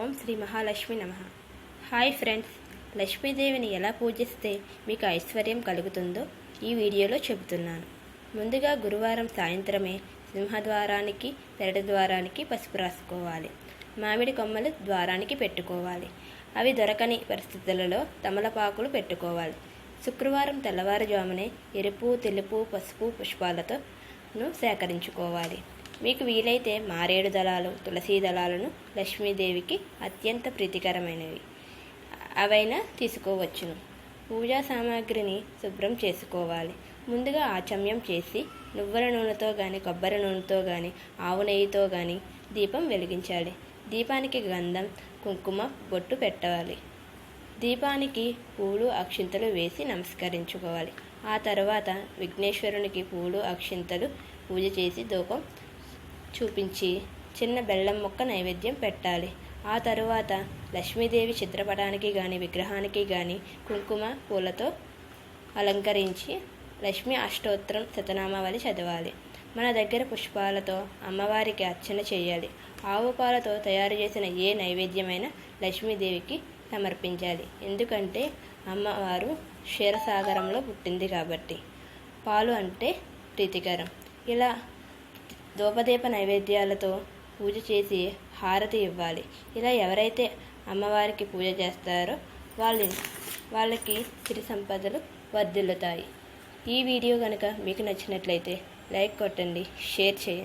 ఓం శ్రీ మహాలక్ష్మి నమః. Hi friends, లక్ష్మీదేవిని ఎలా పూజిస్తే మీకు ఐశ్వర్యం కలుగుతుందో ఈ వీడియోలో చెబుతున్నాను. ముందుగా గురువారం సాయంత్రమే సింహద్వారానికి, పెరటి ద్వారానికి పసుపు రాసుకోవాలి. మామిడి కొమ్మలు ద్వారానికి పెట్టుకోవాలి. అవి దొరకని పరిస్థితులలో తమలపాకులు పెట్టుకోవాలి. శుక్రవారం తెల్లవారుజామునే ఎరుపు, తెలుపు, పసుపు పుష్పాలతో సేకరించుకోవాలి. మీకు వీలైతే మారేడు దళాలు, తులసీ దళాలను లక్ష్మీదేవికి అత్యంత ప్రీతికరమైనవి అవైనా తీసుకోవచ్చును. పూజా సామాగ్రిని శుభ్రం చేసుకోవాలి. ముందుగా ఆచమ్యం చేసి నువ్వుల నూనెతో కానీ, కొబ్బరి నూనెతో కానీ, ఆవు నెయ్యితో కానీ దీపం వెలిగించాలి. దీపానికి గంధం, కుంకుమ బొట్టు పెట్టాలి. దీపానికి పూలు, అక్షింతలు వేసి నమస్కరించుకోవాలి. ఆ తర్వాత విఘ్నేశ్వరునికి పూలు, అక్షింతలు పూజ చేసి ధూపం చూపించి చిన్న బెల్లం ముక్క నైవేద్యం పెట్టాలి. ఆ తరువాత లక్ష్మీదేవి చిత్రపటానికి కానీ, విగ్రహానికి కానీ కుంకుమ పూలతో అలంకరించి లక్ష్మీ అష్టోత్తరం శతనామావళి చదవాలి. మన దగ్గర పుష్పాలతో అమ్మవారికి అర్చన చేయాలి. ఆవు పాలతో తయారు చేసిన ఏ నైవేద్యమైనా లక్ష్మీదేవికి సమర్పించాలి. ఎందుకంటే అమ్మవారు క్షీరసాగరంలో పుట్టింది కాబట్టి. పాలు అంటే ప్రీతికరం. ఇలా ధూపదీప నైవేద్యాలతో పూజ చేసి హారతి ఇవ్వాలి. ఇలా ఎవరైతే అమ్మవారికి పూజ చేస్తారో వాళ్ళకి సిరి సంపదలు వర్ధిల్లుతాయి. ఈ వీడియో కనుక మీకు నచ్చినట్లయితే లైక్ కొట్టండి, షేర్ చేయండి.